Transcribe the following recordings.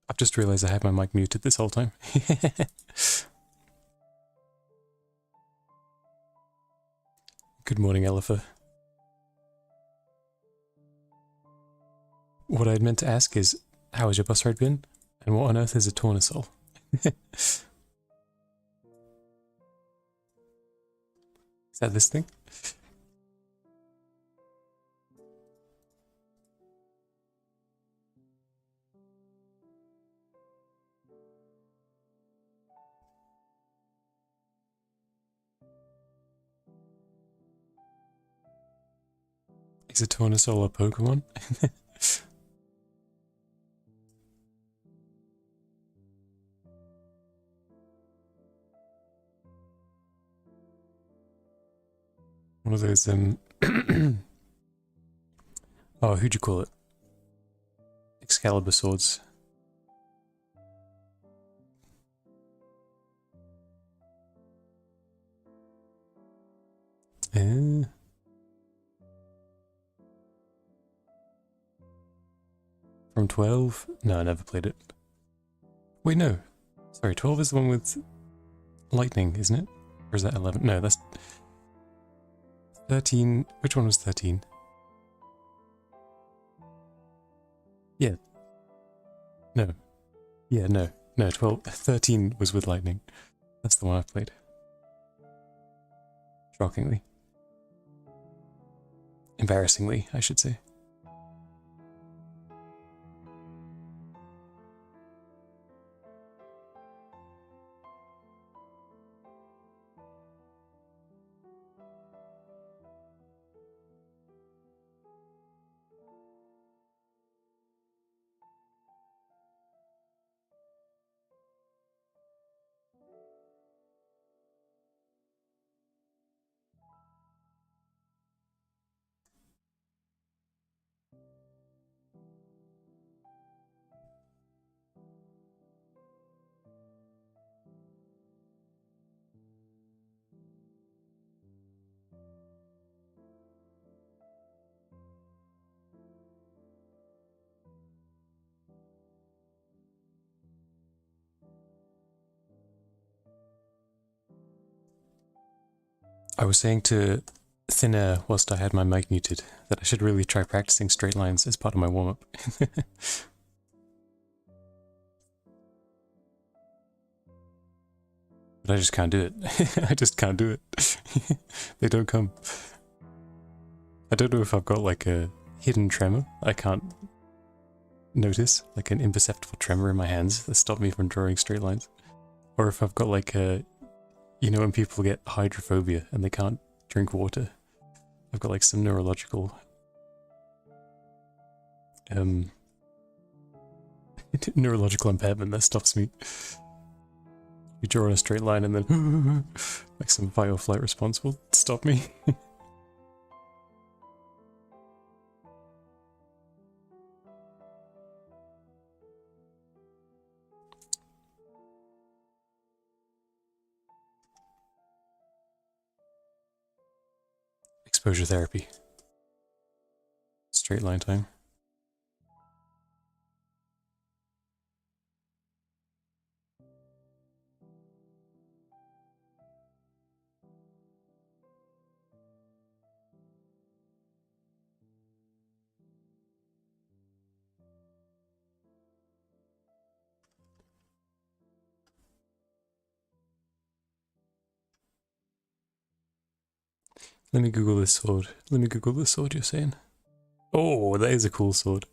I've just realized I had my mic muted this whole time. Good morning, Elifa. What I'd meant to ask is, how has your bus ride been? And what on earth is a tournesol? Is that this thing? Is a tournesol a Pokemon? One of those, oh, who'd you call it? Excalibur swords. From 12? No, I never played it. Wait, no. Sorry, 12 is the one with lightning, isn't it? Or is that 11? No, that's 13. Which one was 13? Yeah. No. Yeah, no. No, 12. 13 was with lightning. That's the one I played. Shockingly. Embarrassingly, I should say. I was saying to Thin Air whilst I had my mic muted that I should really try practicing straight lines as part of my warm-up. But I just can't do it. I just can't do it. They don't come. I don't know if I've got like a hidden tremor I can't notice, like an imperceptible tremor in my hands that stop me from drawing straight lines. Or if I've got like a, you know, when people get hydrophobia and they can't drink water. I've got like some neurological neurological impairment that stops me. You draw in a straight line and then like some fight or flight response will stop me. Exposure therapy. Straight line time. Let me Google this sword. Let me Google the sword you're saying. Oh, that is a cool sword.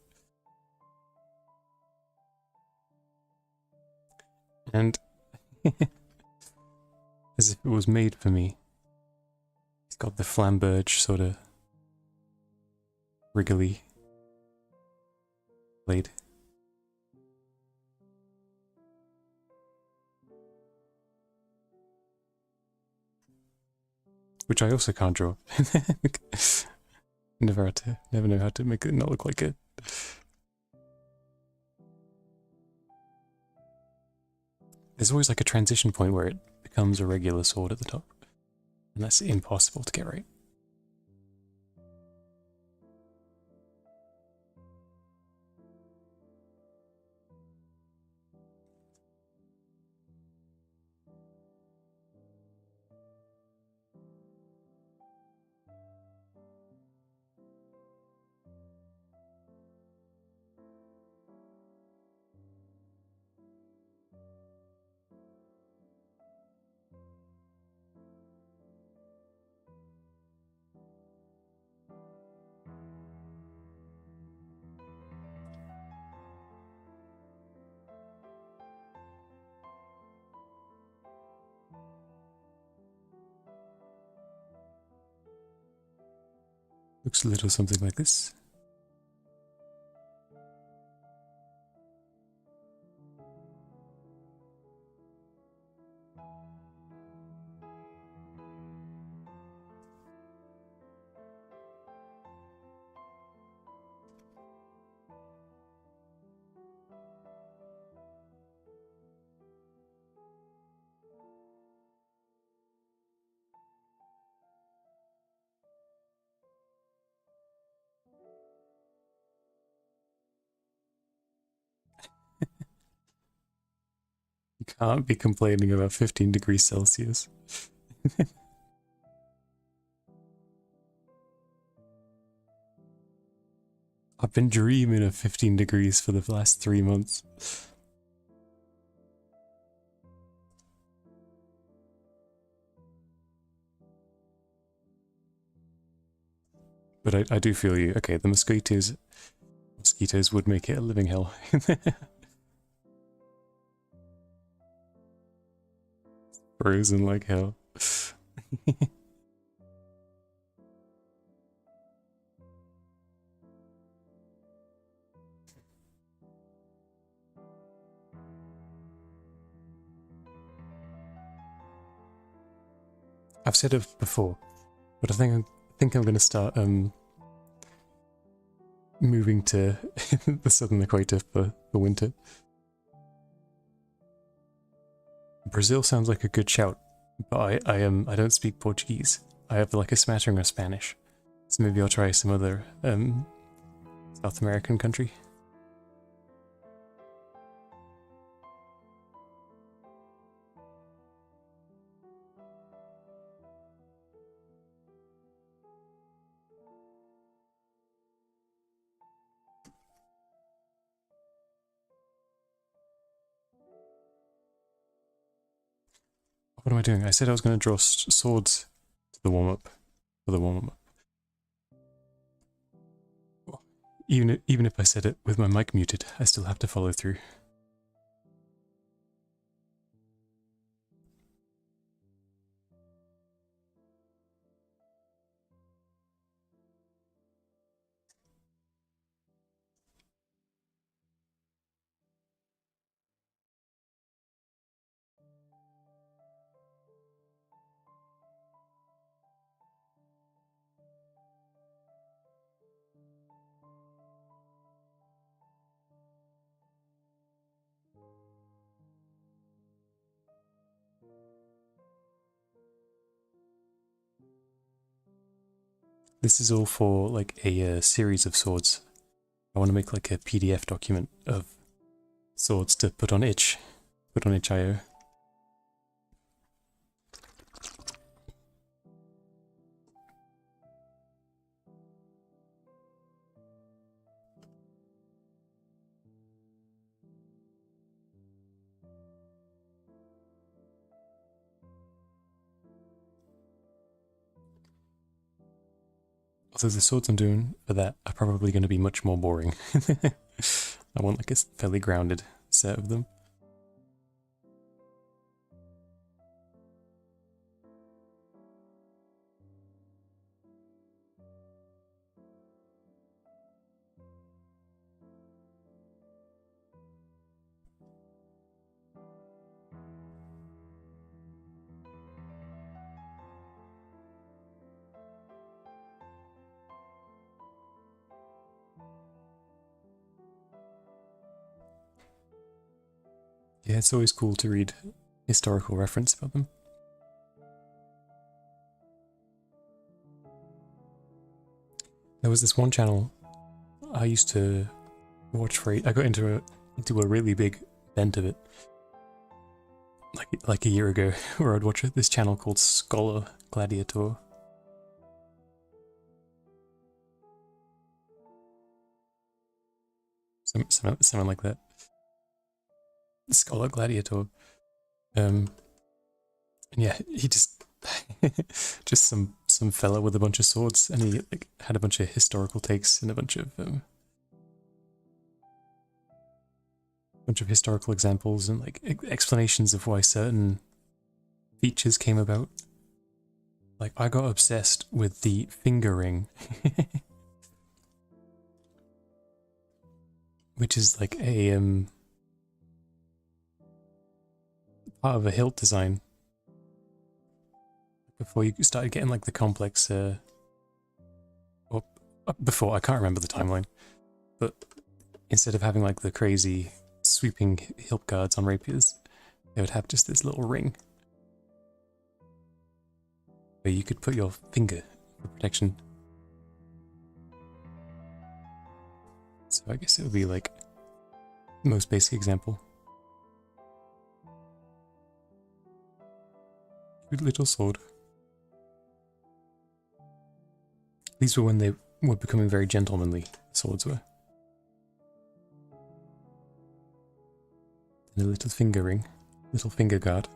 And as if it was made for me. It's got the flamberge sort of wriggly blade. Which I also can't draw. Never know how to make it not look like it. There's always like a transition point where it becomes a regular sword at the top. And that's impossible to get right. Looks a little something like this. You can't be complaining about 15 degrees Celsius. I've been dreaming of 15 degrees for the last 3 months. But I do feel you. Okay, the mosquitoes would make it a living hell. Frozen like hell. I've said it before, but I think I'm gonna start moving to the southern equator for the winter. Brazil sounds like a good shout, but I don't speak Portuguese. I have like a smattering of Spanish, so maybe I'll try some other South American country. What am I doing? I said I was going to draw swords to the warm-up. For the warm-up. Even if I said it with my mic muted, I still have to follow through. This is all for like a series of swords. I want to make like a PDF document of swords to put on itch.io. Although the swords I'm doing for that are probably going to be much more boring. I want like a fairly grounded set of them. Yeah, it's always cool to read historical reference about them. There was this one channel I used to watch for. I got into a really big bent of it, like a year ago, where I'd watch this channel called Scholar Gladiator. Someone like that. Scholar Gladiator. And yeah, he just just some fella with a bunch of swords, and he like had a bunch of historical takes and a bunch of historical examples and like explanations of why certain features came about. Like, I got obsessed with the finger ring. Which is like a, part of a hilt design. Before you started getting like the complex, or before, I can't remember the timeline. But instead of having like the crazy sweeping hilt guards on rapiers, they would have just this little ring. Where you could put your finger for protection. So I guess it would be like the most basic example. Cute little sword. These were when they were becoming very gentlemanly, swords were. And a little finger ring. Little finger guard.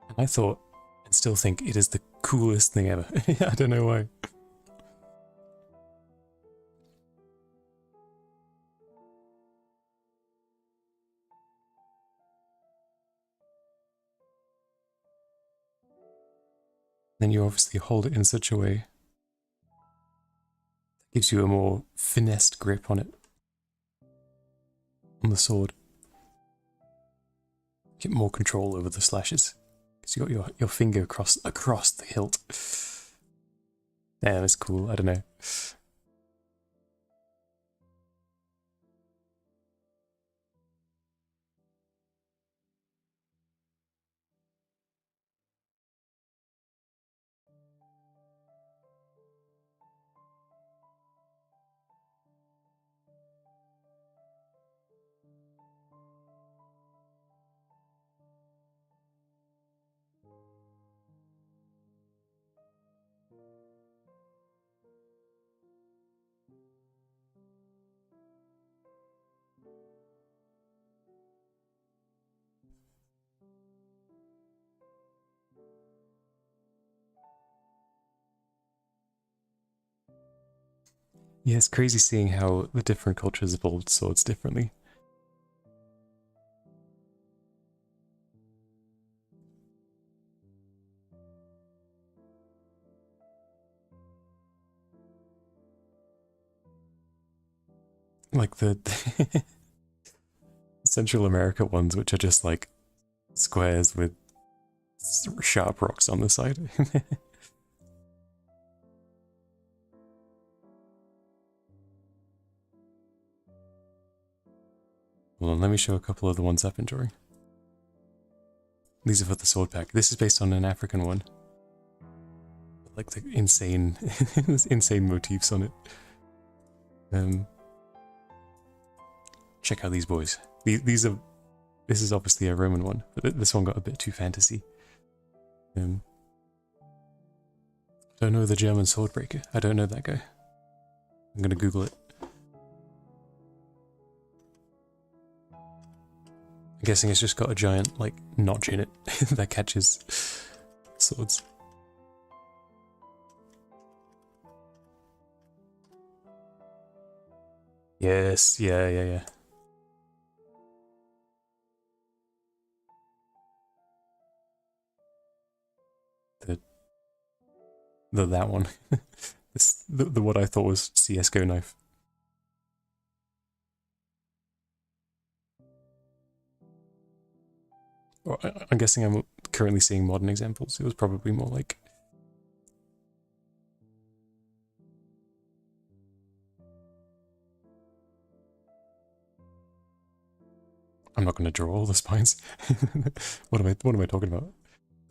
And I thought, and still think, it is the coolest thing ever. I don't know why. Then you obviously hold it in such a way that gives you a more finessed grip on it. On the sword. Get more control over the slashes. Because you got your finger across the hilt. Damn, it's cool, I don't know. Yeah, it's crazy seeing how the different cultures evolved swords differently. Like the Central America ones, which are just like squares with sharp rocks on the side. Hold on, let me show a couple of the ones I've been drawing. These are for the sword pack. This is based on an African one. Like the insane, insane motifs on it. Check out these boys. These are. This is obviously a Roman one, but this one got a bit too fantasy. Don't know the German swordbreaker. I don't know that guy. I'm gonna Google it. I'm guessing it's just got a giant, like, notch in it that catches swords. Yes, yeah. That one. the what I thought was CSGO knife. Or, I'm guessing I'm currently seeing modern examples. It was probably more like... I'm not going to draw all the spines. What am I talking about?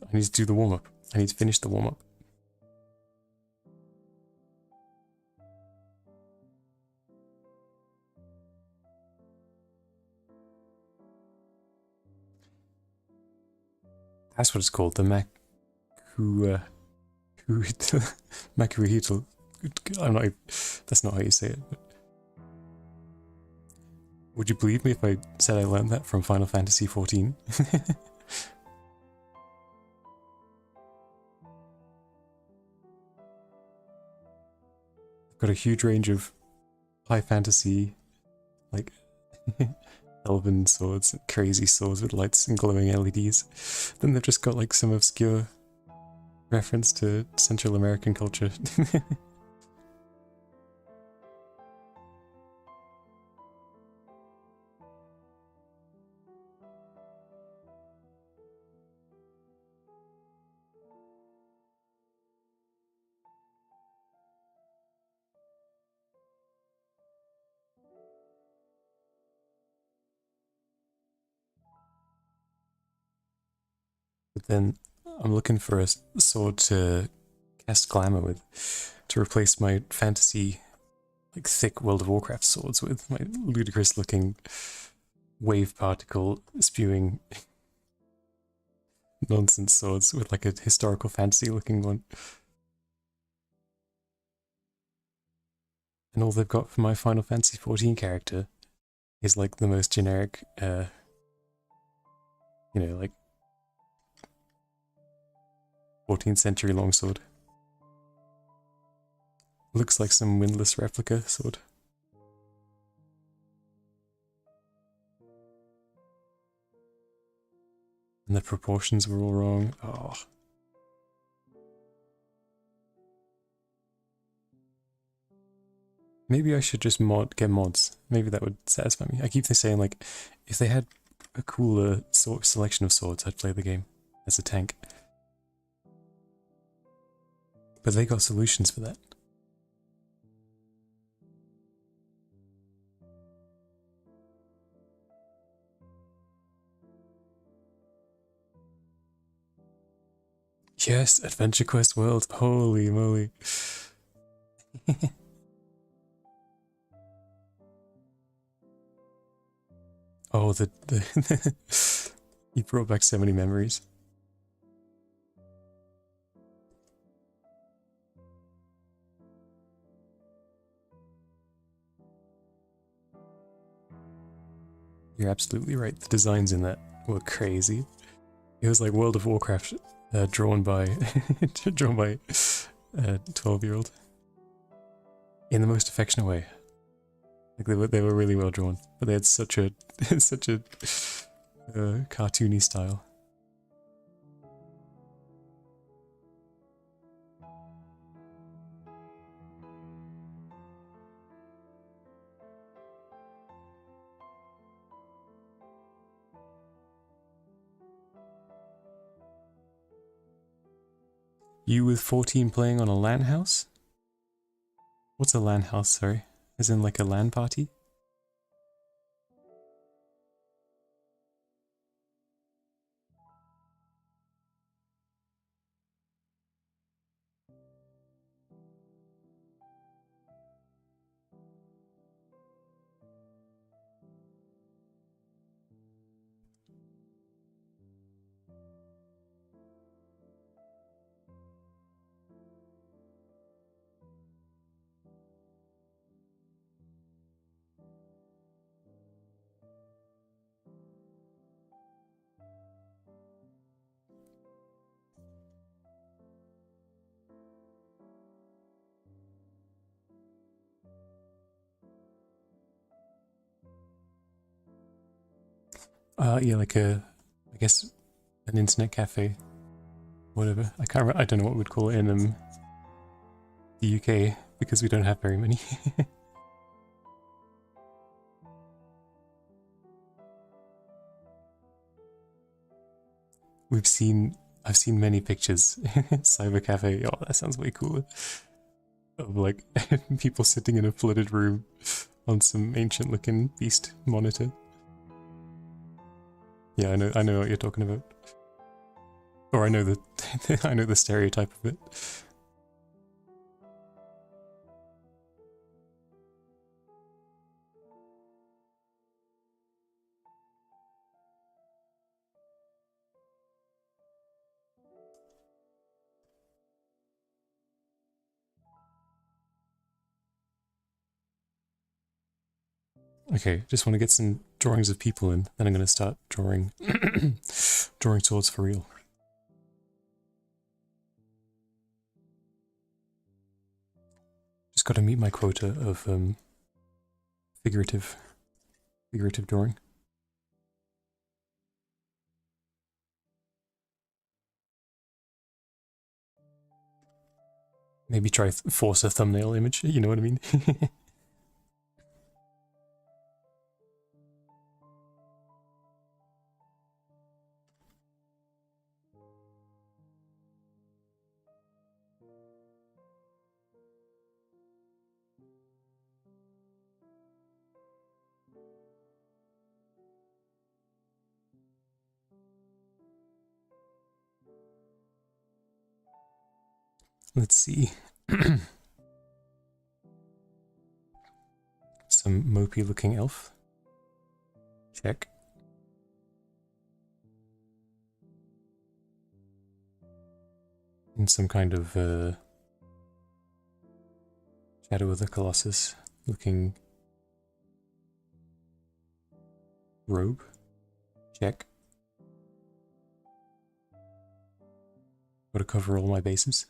I need to do the warm-up. I need to finish the warm-up. That's what it's called, the Makuhito. I'm not. That's not how you say it. But would you believe me if I said I learned that from Final Fantasy XIV? I've got a huge range of high fantasy, like elven swords, crazy swords with lights and glowing LEDs. Then they've just got like some obscure reference to Central American culture. But then I'm looking for a sword to cast glamour with, to replace my fantasy, like thick World of Warcraft swords with, my ludicrous looking wave particle spewing nonsense swords with like a historical fantasy looking one. And all they've got for my Final Fantasy XIV character is like the most generic, you know, like 14th century longsword. Looks like some windless replica sword. And the proportions were all wrong. Oh. Maybe I should just get mods. Maybe that would satisfy me. I keep saying, like, if they had a cooler selection of swords, I'd play the game as a tank. But they got solutions for that. Yes, Adventure Quest World. Holy moly. Oh, you brought back so many memories. You're absolutely right. The designs in that were crazy. It was like World of Warcraft drawn by 12-year-old in the most affectionate way. Like they were really well drawn, but they had such a cartoony style. You with 14 playing on a LAN house? What's a LAN house, sorry? As in like a LAN party? Yeah, like I guess an internet cafe, whatever. I can't. I don't know what we'd call it in the UK because we don't have very many. I've seen many pictures. Cyber cafe. Oh, that sounds way cooler. Of like people sitting in a flooded room on some ancient-looking beast monitor. Yeah, I know what you're talking about. Or I know the stereotype of it. Okay, just want to get some drawings of people in, then I'm going to start drawing drawing swords for real. Just got to meet my quota of figurative drawing. Maybe try force a thumbnail image, you know what I mean? Let's see. Some mopey looking elf. Check. And some kind of Shadow of the Colossus looking robe. Check. Gotta cover all my bases.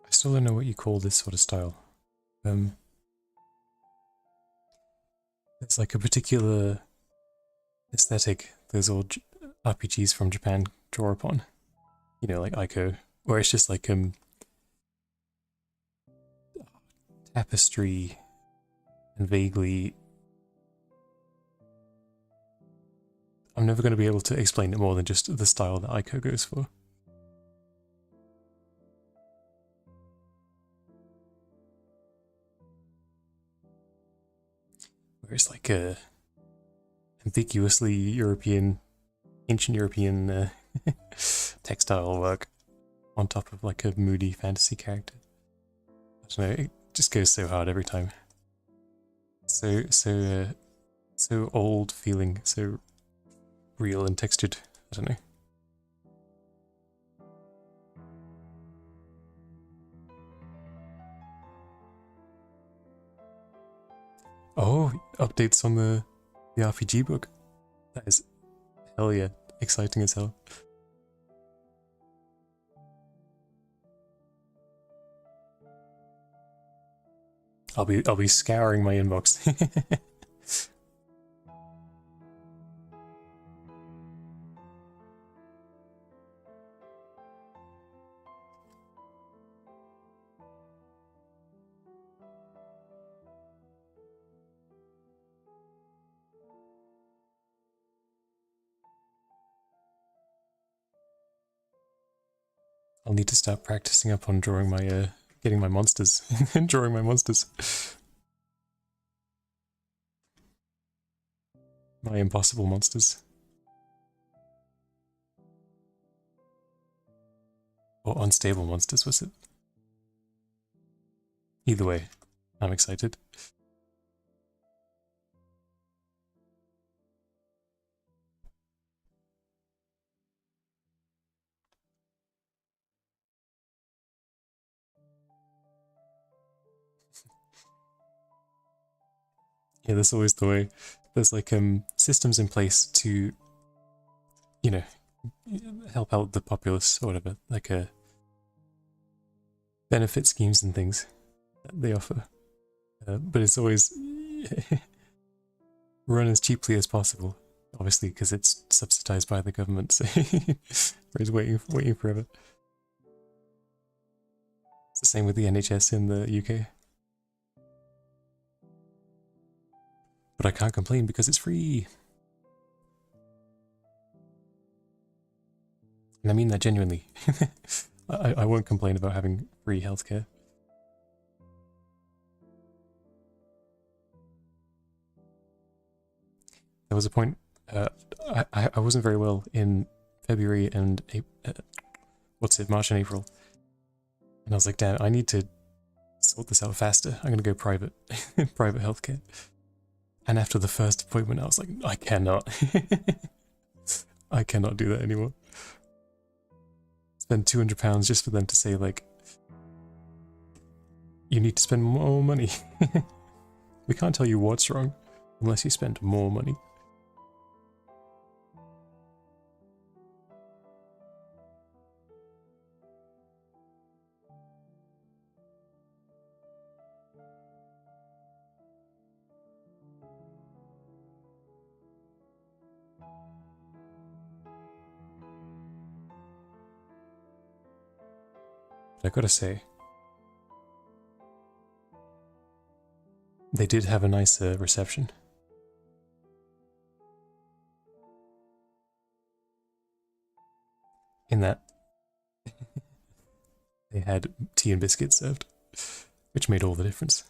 I still don't know what you call this sort of style. It's like a particular aesthetic those old RPGs from Japan draw upon. You know, like Ico, where it's just like tapestry and vaguely... I'm never going to be able to explain it more than just the style that Ico goes for. Where it's like a ambiguously European, ancient European textile work on top of like a moody fantasy character. I don't know, it just goes so hard every time. So old feeling, so real and textured. I don't know. Oh, updates on the RPG book. That is hell yeah, exciting as hell. I'll be scouring my inbox. I'll need to start practicing up on drawing my getting my monsters and drawing my monsters. My impossible monsters. Or unstable monsters, was it? Either way, I'm excited. Yeah, that's always the way. There's like systems in place to, you know, help out the populace or whatever, like benefit schemes and things that they offer. But it's always run as cheaply as possible, obviously, because it's subsidized by the government, so it's waiting forever. It's the same with the NHS in the UK. But I can't complain because it's free. And I mean that genuinely. I won't complain about having free healthcare. There was a point I wasn't very well in February and March and April. And I was like, damn, I need to sort this out faster. I'm gonna go private, private healthcare. And after the first appointment, I was like, I cannot. I cannot do that anymore. Spend £200 just for them to say, like, you need to spend more money. We can't tell you what's wrong unless you spend more money. But I gotta say, they did have a nice reception. In that they had tea and biscuits served, which made all the difference.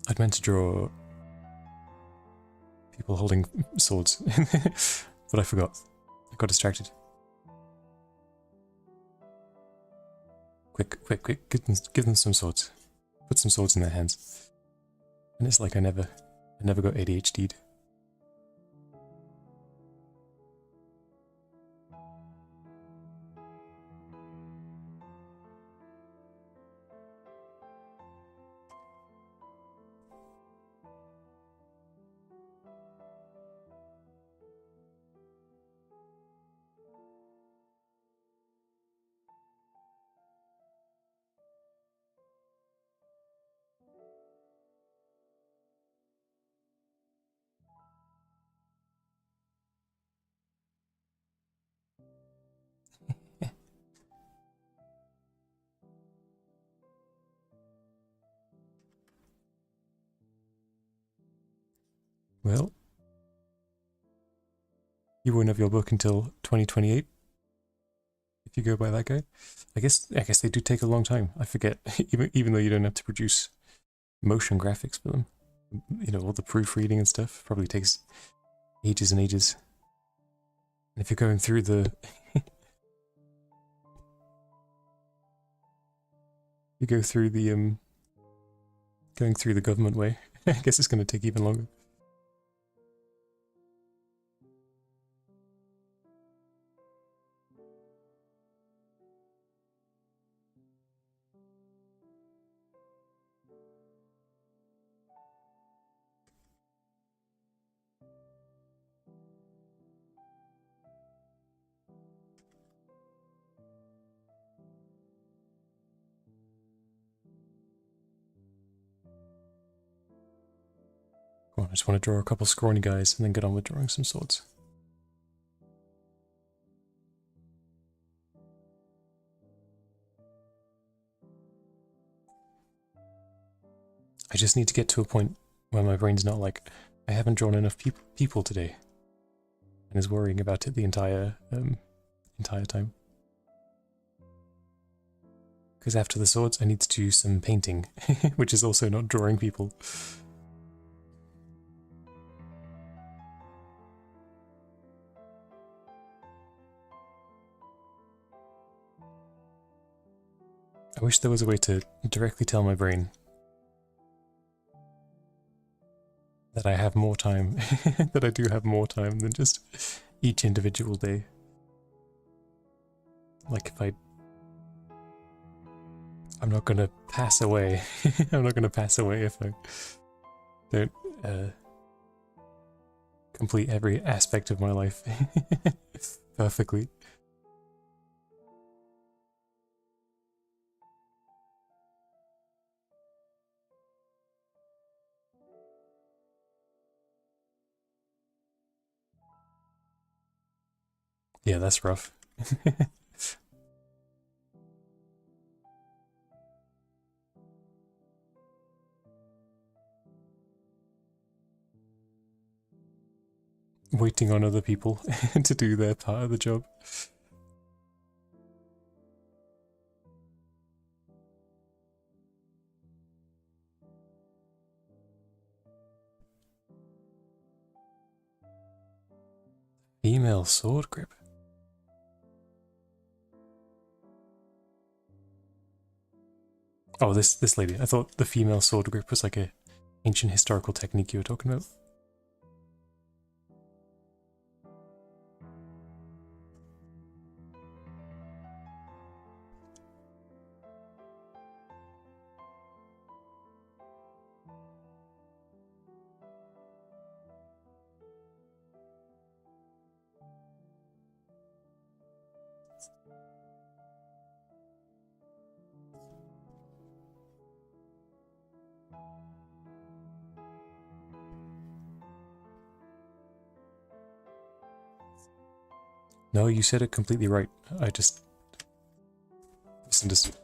I'd meant to draw people holding swords, but I forgot. I got distracted. Quick, quick, quick, give them some swords. Put some swords in their hands. And it's like I never got ADHD'd. Well, you won't have your book until 2028. If you go by that guy. I guess they do take a long time. I forget. even though you don't have to produce motion graphics for them. You know, all the proofreading and stuff probably takes ages and ages. And if you're going through the you go through the going through the government way, I guess it's going to take even longer. Come on, I just want to draw a couple scrawny guys and then get on with drawing some swords. I just need to get to a point where my brain's not like, I haven't drawn enough people today, and is worrying about it the entire time. Because after the swords, I need to do some painting, which is also not drawing people. I wish there was a way to directly tell my brain that I have more time, that I do have more time than just each individual day. Like if I'm not gonna pass away. I'm not gonna pass away if I don't complete every aspect of my life perfectly. Yeah, that's rough. Waiting on other people to do their part of the job. Female sword grip. Oh, this lady. I thought the female sword grip was like a ancient historical technique you were talking about. No, you said it completely right. I just misunderstood.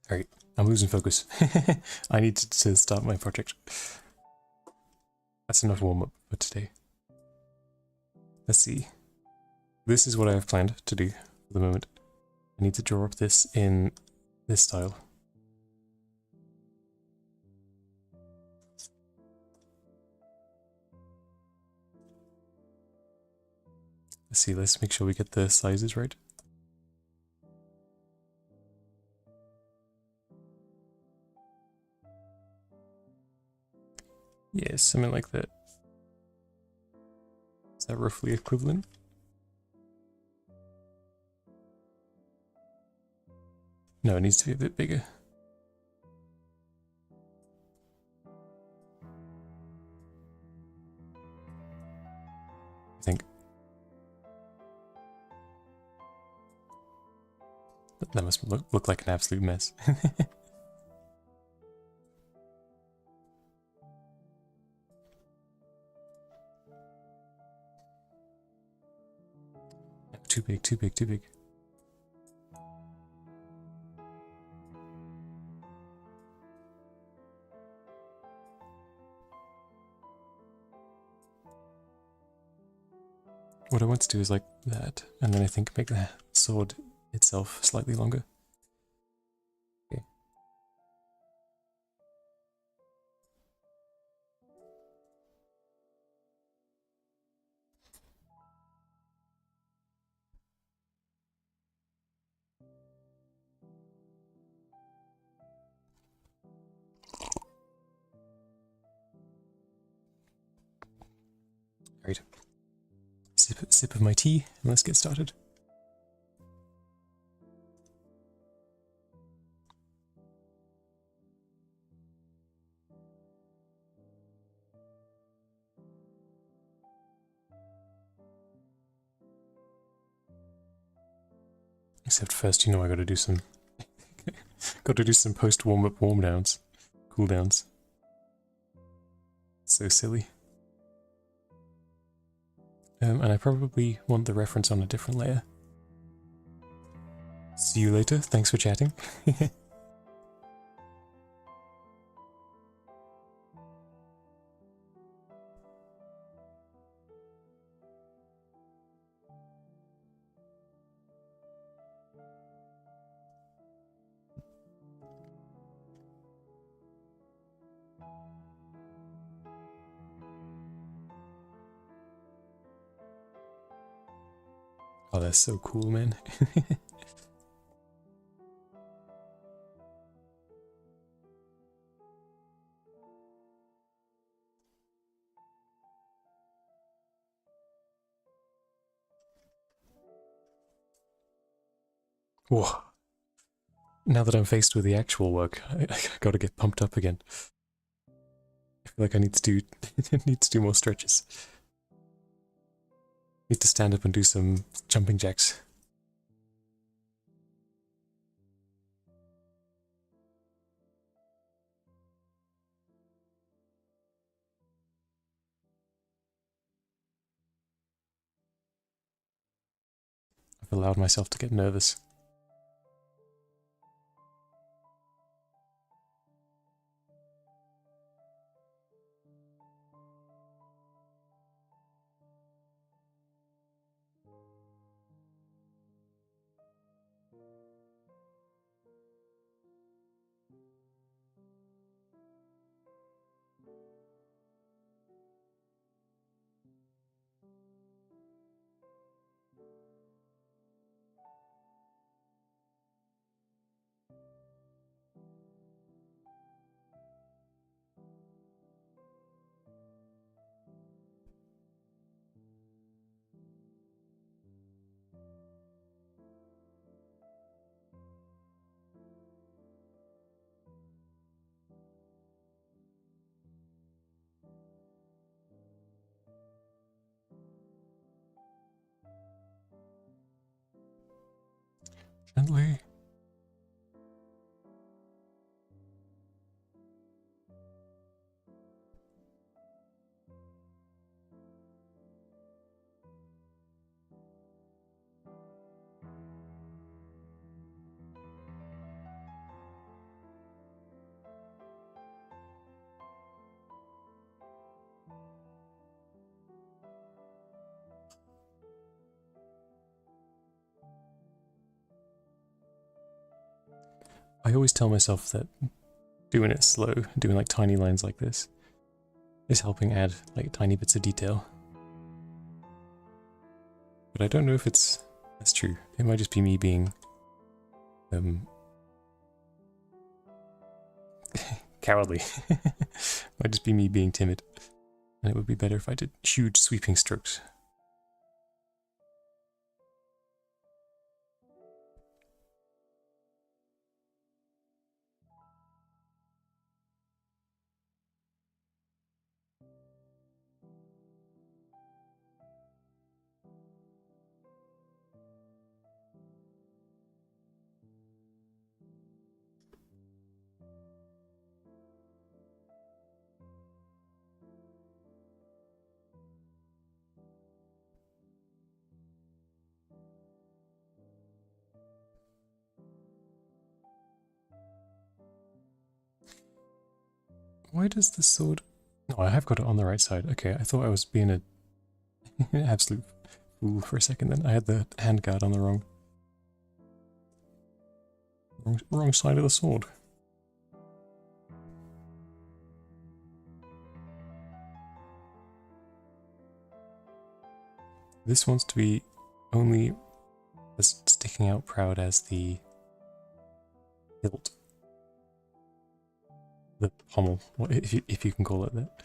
Alright, I'm losing focus. I need to start my project. That's enough warm-up for today. Let's see. This is what I have planned to do for the moment. I need to draw up this in this style. Let's see, let's make sure we get the sizes right. Yeah, something like that. Is that roughly equivalent? No, it needs to be a bit bigger. I think. That must look like an absolute mess. Too big, too big, too big. What I want to do is like that, and then I think make the sword itself slightly longer. Okay. Right. Sip of my tea, and let's get started. Except first, you know, I gotta do some post warm-up warm downs. Cool downs. So silly. And I probably want the reference on a different layer. See you later, thanks for chatting. Oh, that's so cool, man. Whoa. Now that I'm faced with the actual work, I gotta get pumped up again. I feel like I need to do need to do more stretches. Need to stand up and do some jumping jacks. I've allowed myself to get nervous. Gently. I always tell myself that doing it slow, doing like tiny lines like this, is helping add like tiny bits of detail. But I don't know if that's true. It might just be me being cowardly. Might just be me being timid. And it would be better if I did huge sweeping strokes. Why does the sword... No, I have got it on the right side. Okay, I thought I was being an absolute fool for a second then. I had the handguard on the wrong side of the sword. This wants to be only as sticking out proud as the hilt. The pommel, if you can call it that.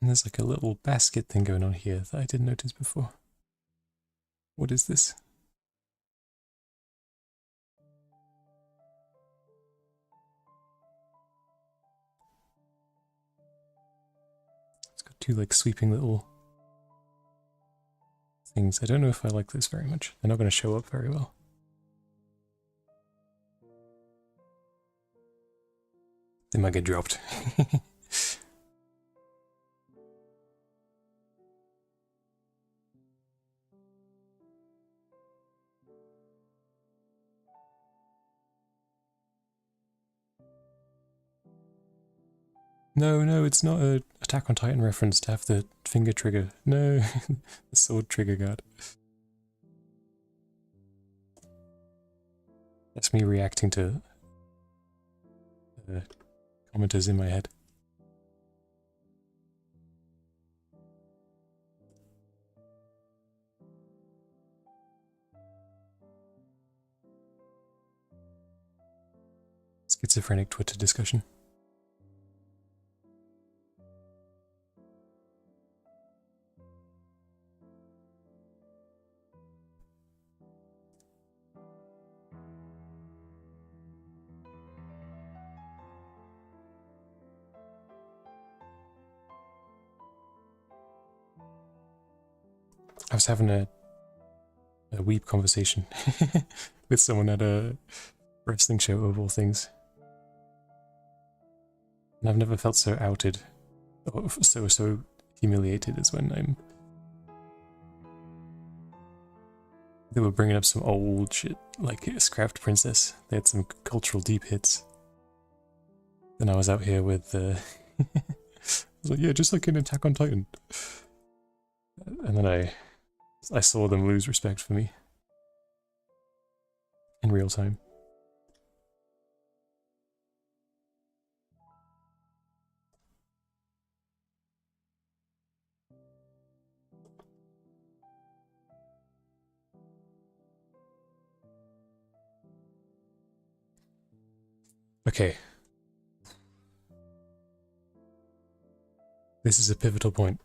And there's like a little basket thing going on here that I didn't notice before. What is this? It's got two like sweeping little things. I don't know if I like this very much. They're not going to show up very well. They might get dropped. No, it's not a Attack on Titan reference to have the finger trigger. No, the sword trigger guard. That's me reacting to commenters in my head. Schizophrenic Twitter discussion. I was having a weep conversation with someone at a wrestling show of all things. And I've never felt so outed or so humiliated as when they were bringing up some old shit, like Scrapped Princess. They had some cultural deep hits. Then I was out here with I was like, yeah, just like in Attack on Titan. And then I saw them lose respect for me in real time. Okay. This is a pivotal point.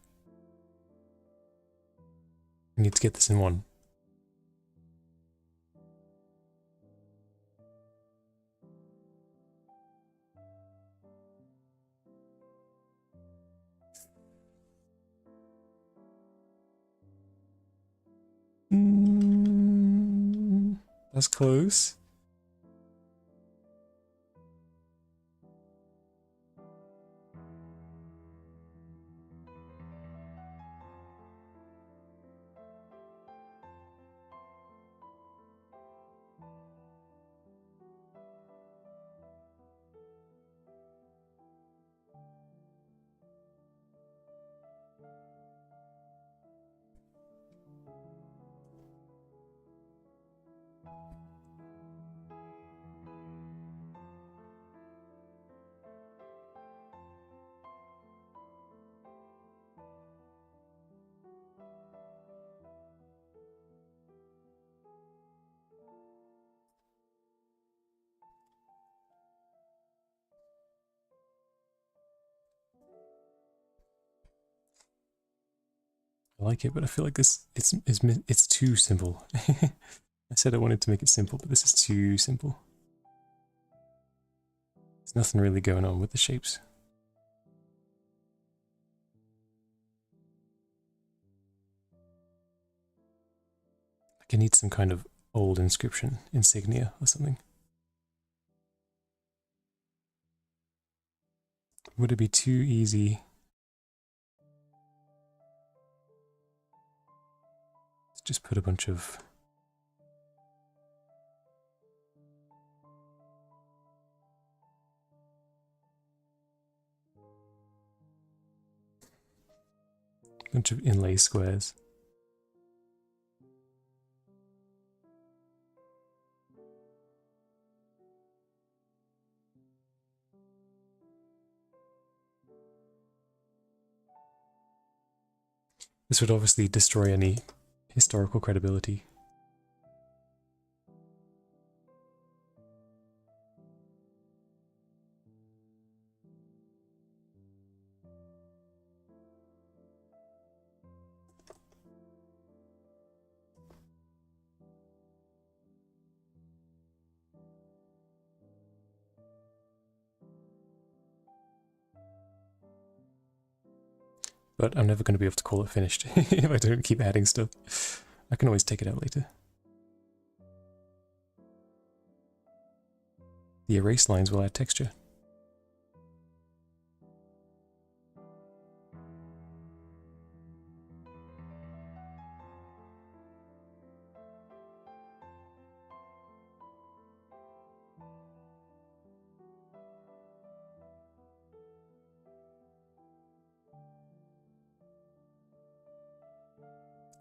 I need to get this in one. That's close. I like it, but I feel like this it's too simple. I said I wanted to make it simple, but this is too simple. There's nothing really going on with the shapes. Like I need some kind of old inscription, insignia or something. Would it be too easy to just put a bunch of inlay squares? This would obviously destroy any historical credibility. but I'm never going to be able to call it finished if I don't keep adding stuff. I can always take it out later. The erase lines will add texture.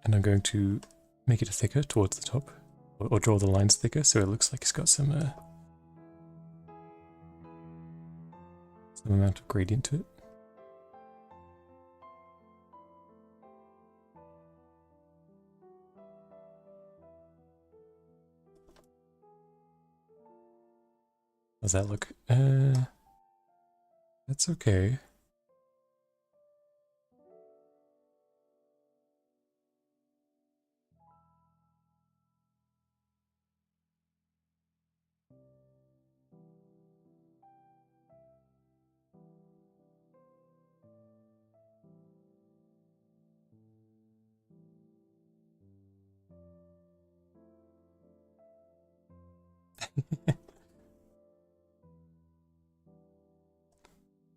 And I'm going to make it thicker towards the top, or draw the lines thicker so it looks like it's got some amount of gradient to it. How's that look? That's okay.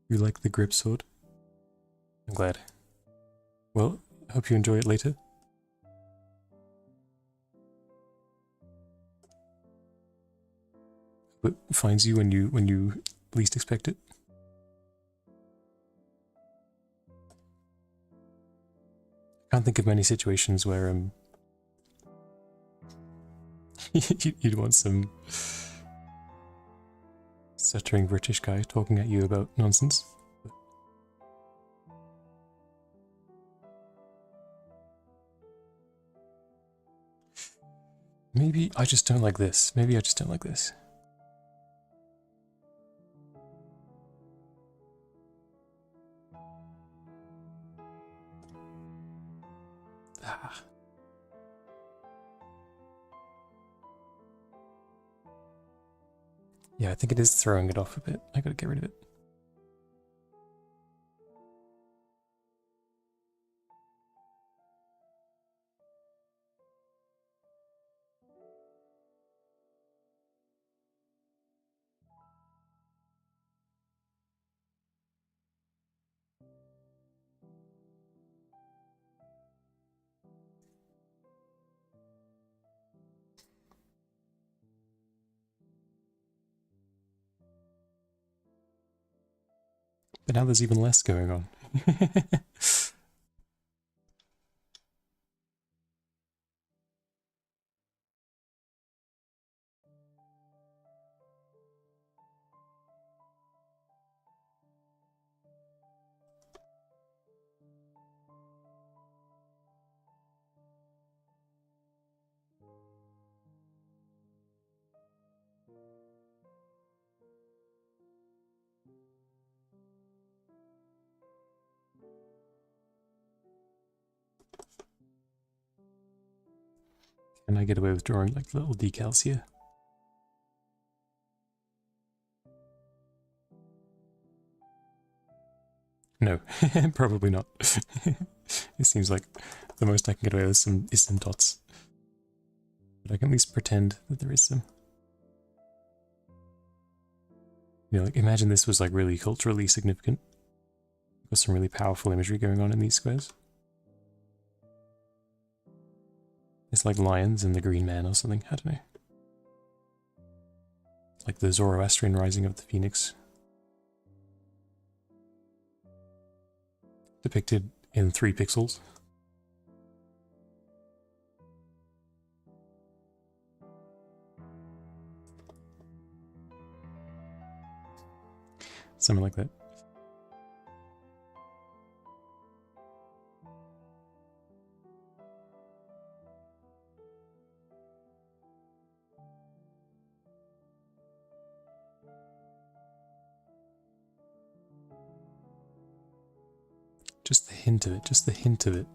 You like the grip sword? I'm glad. Well, I hope you enjoy it later. Hope it finds you when you least expect it. I can't think of many situations where you'd want some stuttering British guy talking at you about nonsense. Maybe I just don't like this. Maybe I just don't like this. Ah. Yeah, I think it is throwing it off a bit. I gotta get rid of it. But now there's even less going on. Can I get away with drawing like little decals here? No, probably not. It seems like the most I can get away with is some dots. But I can at least pretend that there is some. You know, like imagine this was like really culturally significant. Got some really powerful imagery going on in these squares. It's like lions and the Green Man or something, I don't know. Like the Zoroastrian rising of the phoenix. Depicted in 3 pixels. Something like that. Just the hint of it, just the hint of it.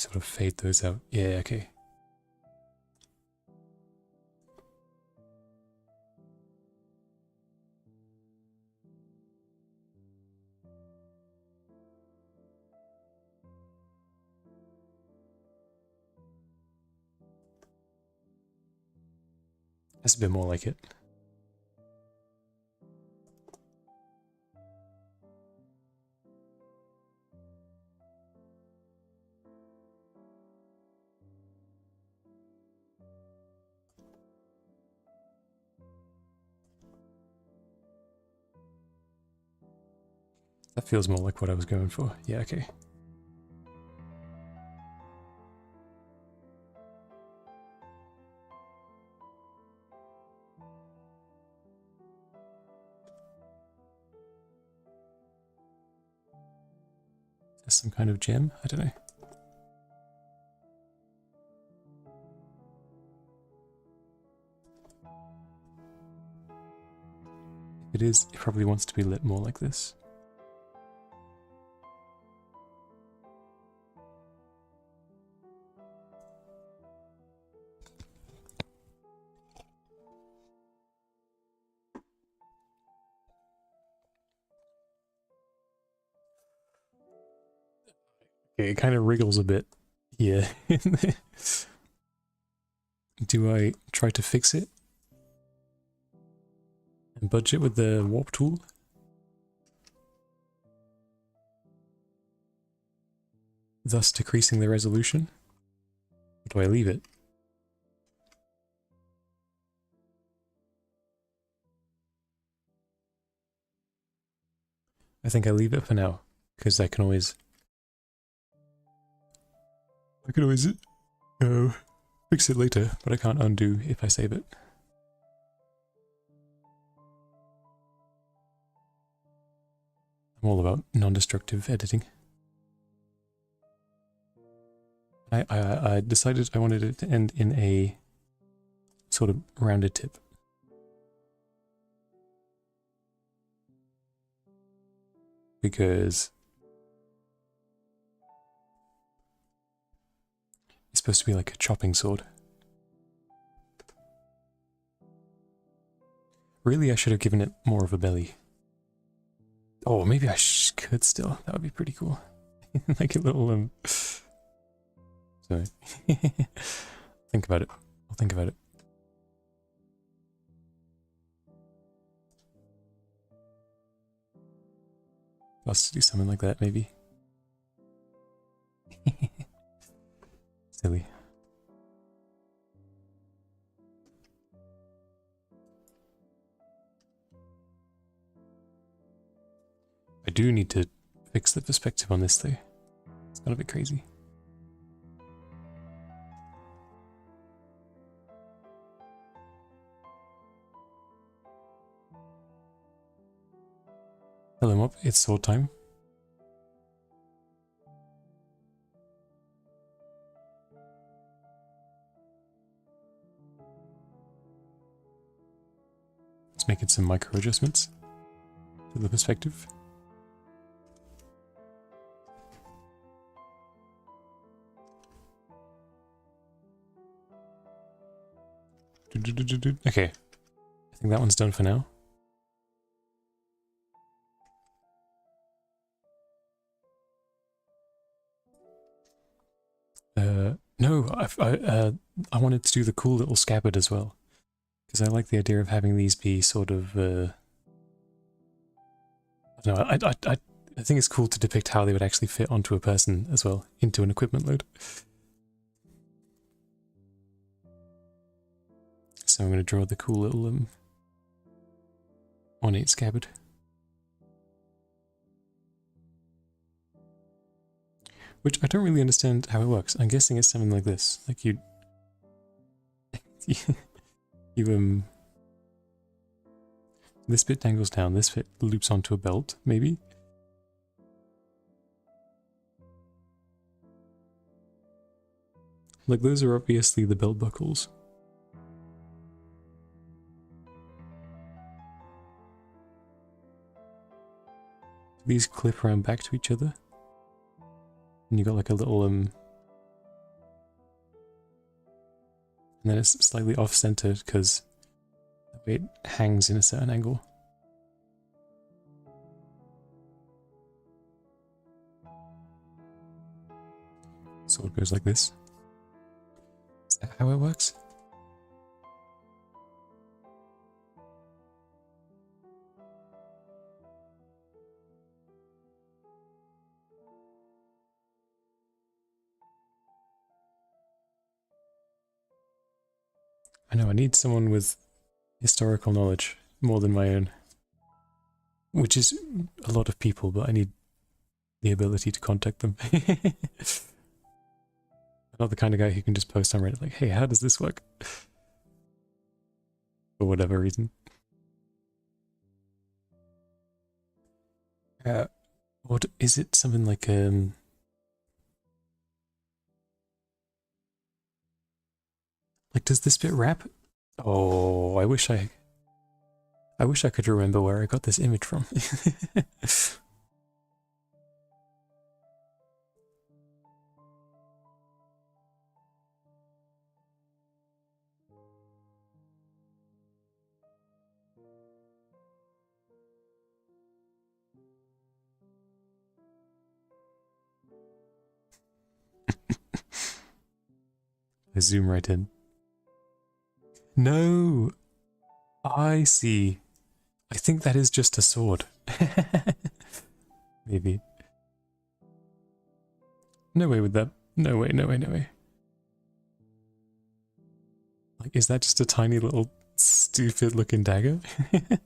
Sort of fade those out. Yeah, okay. That's a bit more like it. That feels more like what I was going for. Yeah, okay. There's some kind of gem? I don't know. If it is, it probably wants to be lit more like this. Okay, it kind of wriggles a bit here. Do I try to fix it? And budge it with the warp tool? Thus decreasing the resolution? Or do I leave it? I think I leave it for now, because I can always fix it later, but I can't undo if I save it. I'm all about non-destructive editing. I decided I wanted it to end in a sort of rounded tip. Because it's supposed to be like a chopping sword. Really, I should have given it more of a belly. Oh, maybe I could still. That would be pretty cool. Like a little, Sorry. Think about it. I'll think about it. Let's do something like that, maybe. Silly. I do need to fix the perspective on this though. It's gone a bit crazy. Hello mob, it's sword time. Let's make it some micro adjustments to the perspective. Okay, I think that one's done for now. No, I wanted to do the cool little scabbard as well, because I like the idea of having these be sort of. I don't know. I think it's cool to depict how they would actually fit onto a person as well, into an equipment load. So I'm going to draw the cool little ornate scabbard. Which I don't really understand how it works. I'm guessing it's something like this. Like you this bit dangles down, this bit loops onto a belt, maybe? Like those are obviously the belt buckles. These clip around back to each other. And you got like a little And then it's slightly off-centered because it hangs in a certain angle. Sword goes like this. Is that how it works? I know, I need someone with historical knowledge more than my own. Which is a lot of people, but I need the ability to contact them. I'm not the kind of guy who can just post on Reddit like, hey, how does this work? For whatever reason. What is it? Something like does this bit wrap? Oh, I wish I could remember where I got this image from. I zoom right in. No! I see. I think that is just a sword. Maybe. No way with that. No way, no way, no way. Like, is that just a tiny little stupid looking dagger? And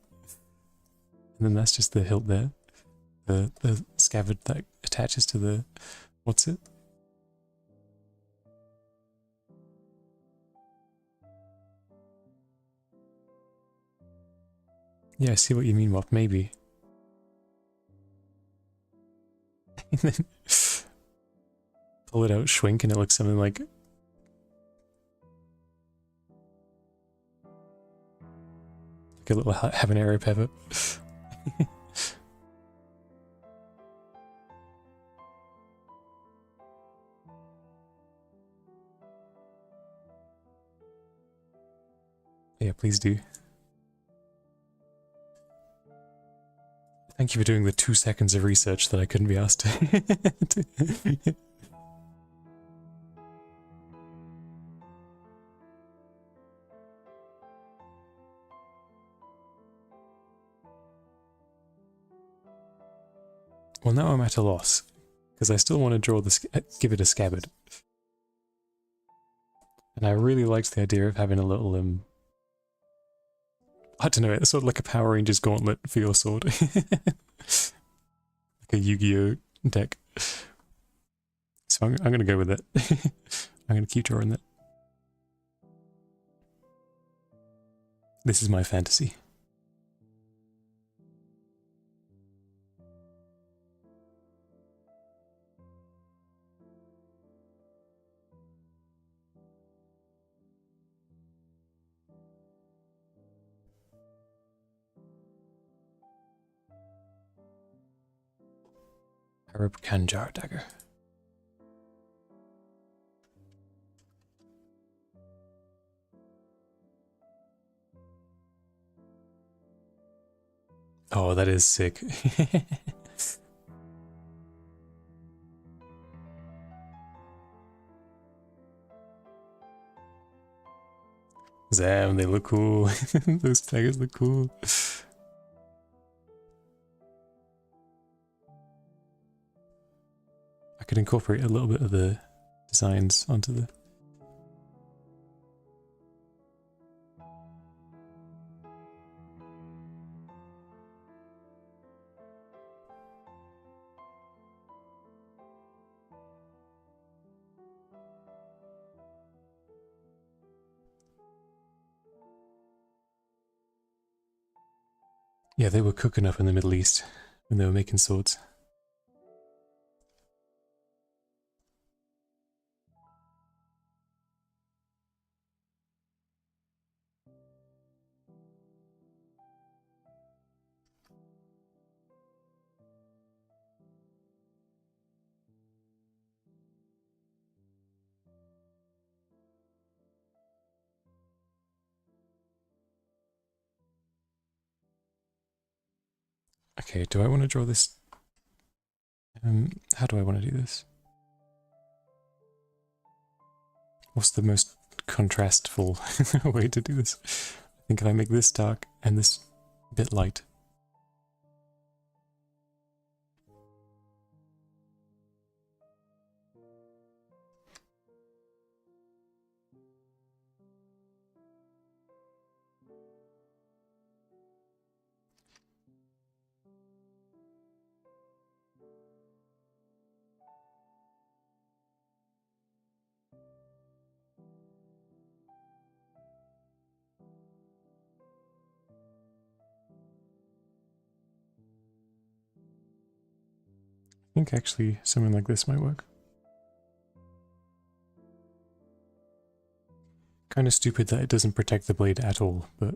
then that's just the hilt there. The scabbard that attaches to the... what's it? Yeah, I see what you mean, Wop. Maybe. And then pull it out, schwink, and it looks something like... like a little habanero pepper. Yeah, please do. Thank you for doing the 2 seconds of research that I couldn't be asked to. Well, now I'm at a loss, because I still want to draw this, give it a scabbard. And I really liked the idea of having a little, I don't know, it's sort of like a Power Rangers gauntlet for your sword. Like a Yu-Gi-Oh deck. So I'm going to go with it. I'm going to keep drawing that. This is my fantasy. Arab Kanjar dagger. Oh, that is sick. Damn, they look cool. Those daggers look cool. I could incorporate a little bit of the designs onto the... Yeah, they were cooking up in the Middle East when they were making swords. Okay, do I want to draw this? How do I want to do this? What's the most contrastful way to do this? I think if I make this dark and this bit light. I think actually something like this might work. Kind of stupid that it doesn't protect the blade at all, but...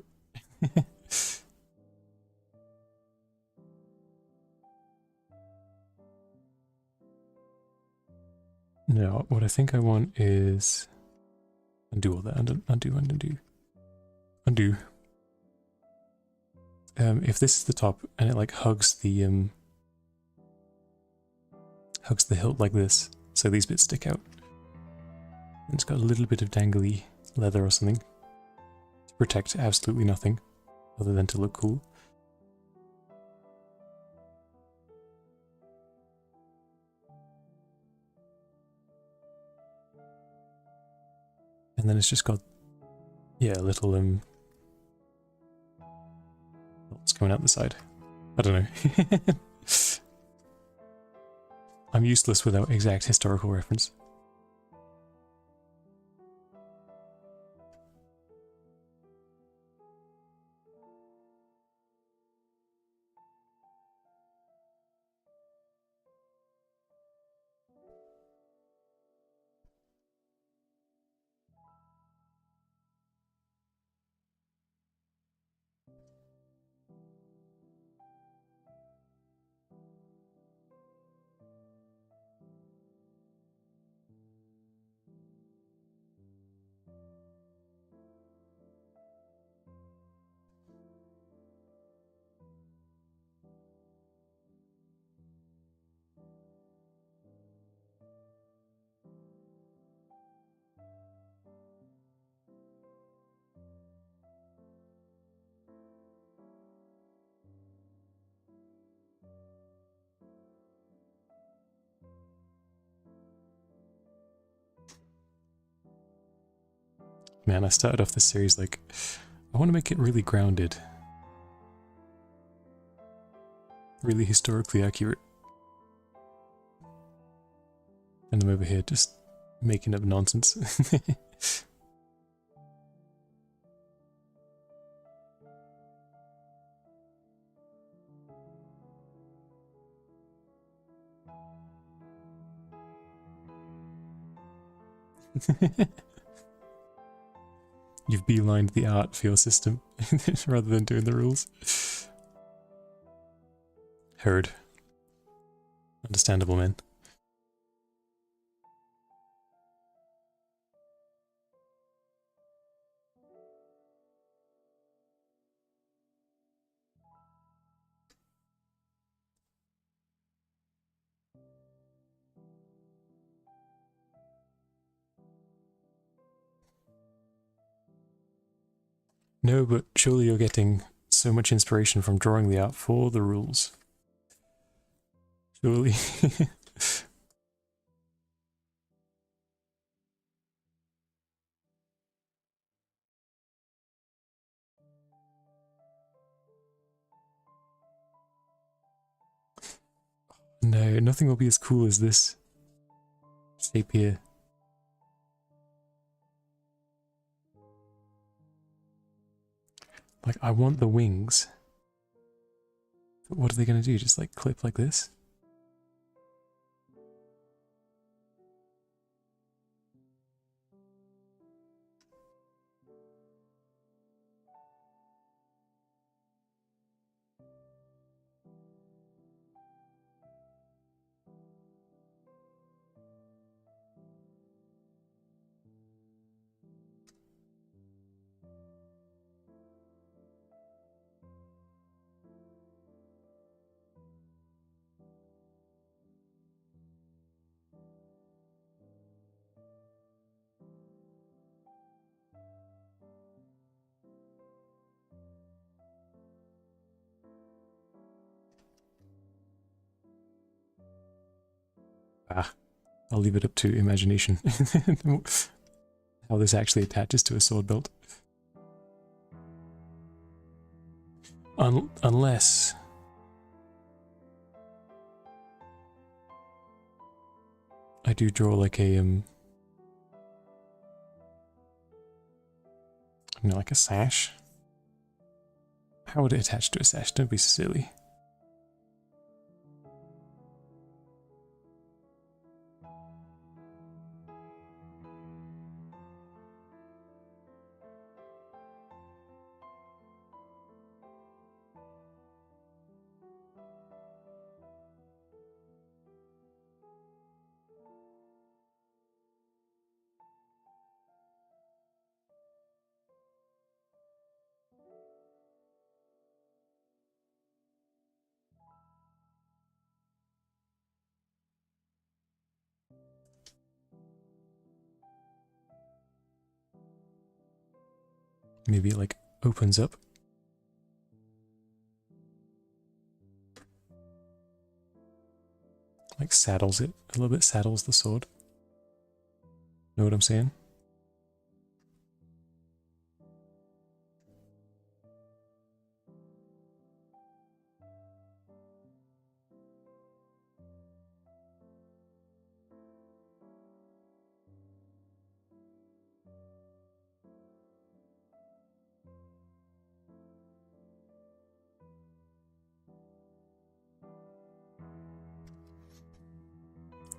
No, what I think I want is... Undo all that, undo. If this is the top and it like hugs the hilt like this, so these bits stick out. And it's got a little bit of dangly leather or something to protect absolutely nothing other than to look cool. And then it's just got, yeah, a little what's coming out the side. I don't know. I'm useless without exact historical reference. Man, I started off this series like, I want to make it really grounded. Really historically accurate. And I'm over here just making up nonsense. You've beelined the art for your system rather than doing the rules. Heard. Understandable, man. No, but surely you're getting so much inspiration from drawing the art for the rules. Surely. No, nothing will be as cool as this shape here. Like, I want the wings. But what are they going to do? Just like clip like this? Ah, I'll leave it up to imagination. How this actually attaches to a sword belt. Unless... I do draw like a, you know, like a sash. How would it attach to a sash? Don't be silly. Maybe it like opens up. Like saddles it a little bit, saddles the sword. Know what I'm saying?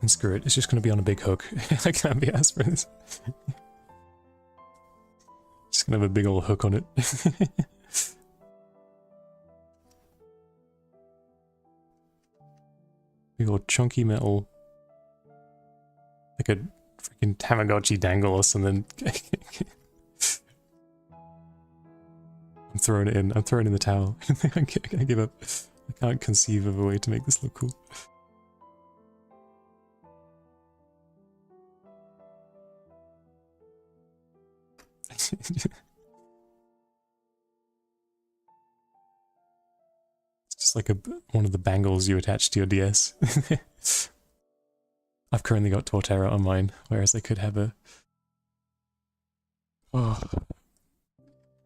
And screw it, it's just going to be on a big hook. I can't be asked for this. Just going to have a big old hook on it. Big old chunky metal. Like a freaking Tamagotchi dangle or something. I'm throwing it in. I'm throwing in the towel. I give up. I can't conceive of a way to make this look cool. It's just like one of the bangles you attach to your DS. I've currently got Torterra on mine, whereas I could have a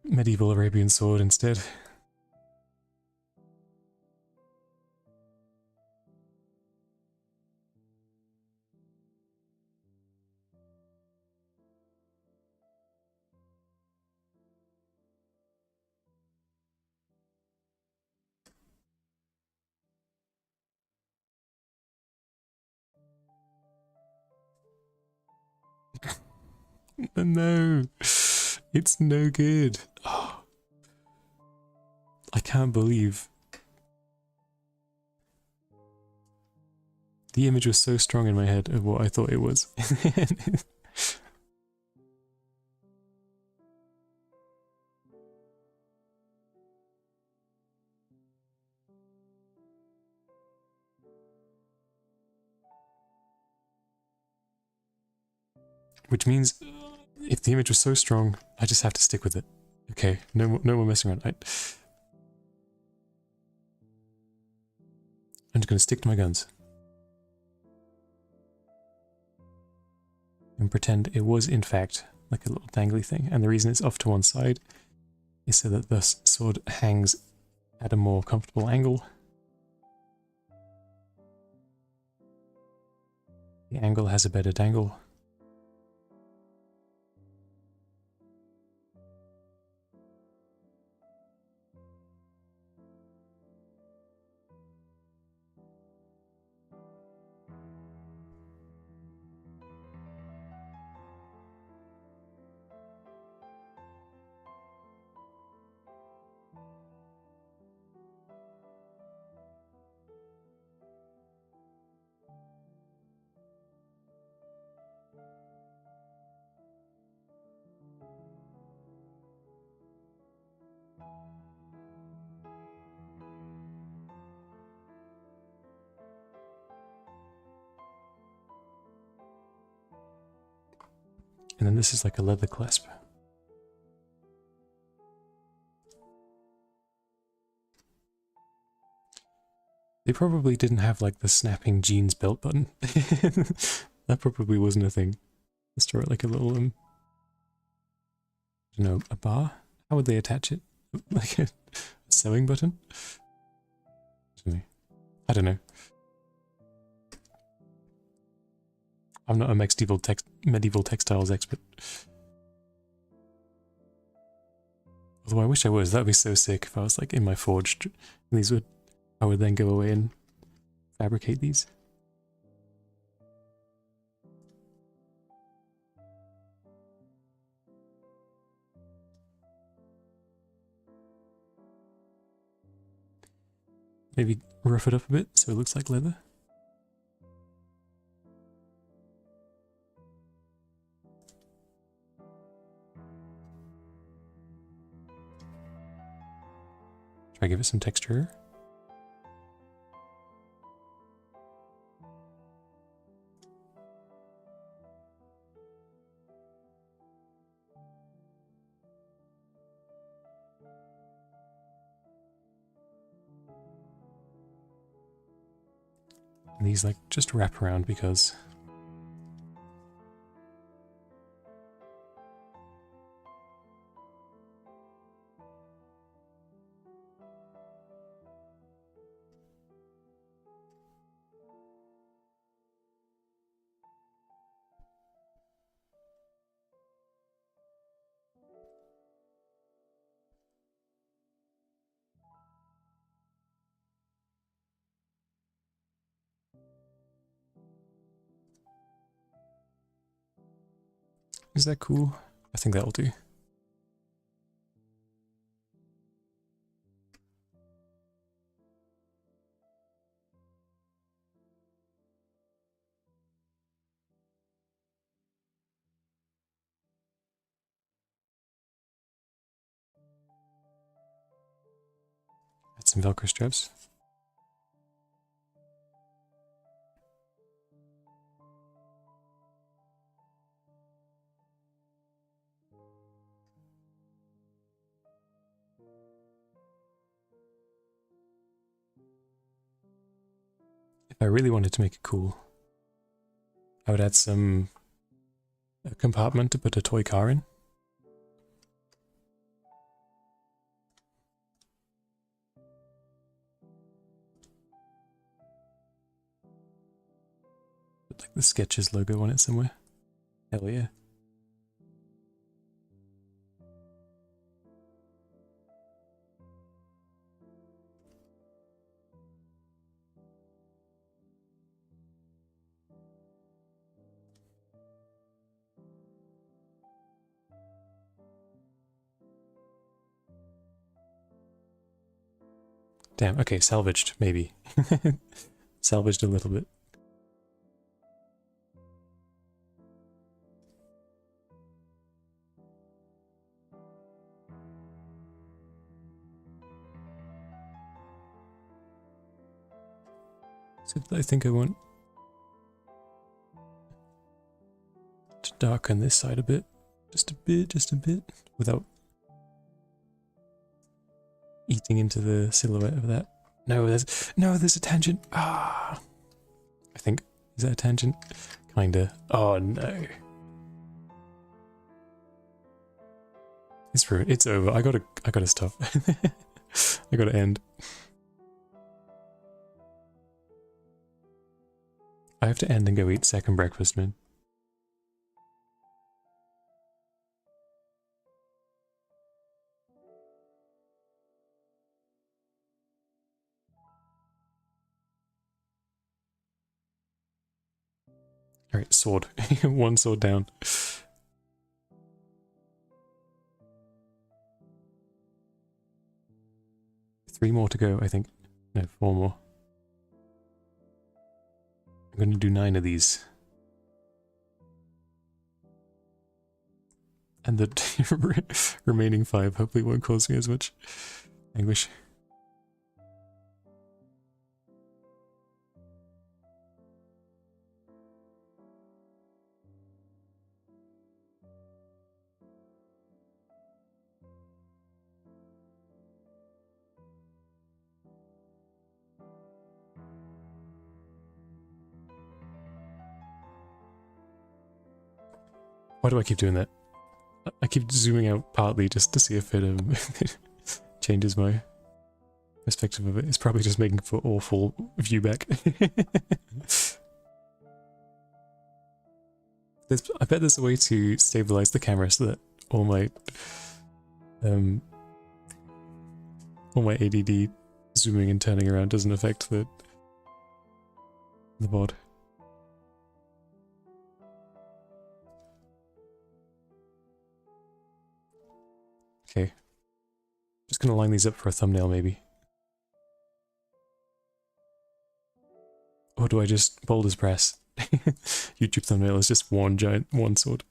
medieval Arabian sword instead. No, it's no good. Oh, I can't believe the image was so strong in my head of what I thought it was. Which means if the image was so strong, I just have to stick with it. Okay, no more messing around. I'm just going to stick to my guns. And pretend it was in fact like a little dangly thing. And the reason it's off to one side is so that the sword hangs at a more comfortable angle. The angle has a better dangle. And then this is like a leather clasp. They probably didn't have like the snapping jeans belt button. That probably wasn't a thing. Let's throw it like a little, I don't know, a bar? How would they attach it? Like a sewing button? I don't know. I'm not a medieval textiles expert. Although I wish I was. That'd be so sick if I was like in my forge. And I would then go away and fabricate these. Maybe rough it up a bit so it looks like leather. Try to give it some texture. And these like just wrap around because is that cool? I think that'll do. Add some Velcro straps. If I really wanted to make it cool, I would add a compartment to put a toy car in. Put like the Skechers logo on it somewhere. Hell yeah. Damn, okay, salvaged, maybe. Salvaged a little bit. So I think I want to darken this side a bit. Just a bit, without eating into the silhouette of that. No, there's a tangent. Ah, I think, is that a tangent? Kinda. Oh no. It's ruined. It's over. I gotta stop. I gotta end. I have to end and go eat second breakfast, man. Alright, sword. One sword down. 3 more to go, I think. No, 4 more. I'm going to do 9 of these. And the remaining 5 hopefully won't cause me as much anguish. Why do I keep doing that? I keep zooming out partly just to see if it changes my perspective of it. It's probably just making for awful view back. I bet there's a way to stabilize the camera so that all my ADD zooming and turning around doesn't affect the mod. Okay. Just gonna line these up for a thumbnail maybe. Or do I just bold as brass? YouTube thumbnail is just one sword.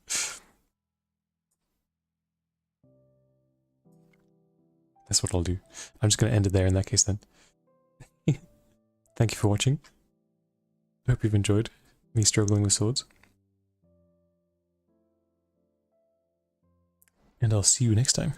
That's what I'll do. I'm just going to end it there in that case then. Thank you for watching. I hope you've enjoyed me struggling with swords. And I'll see you next time.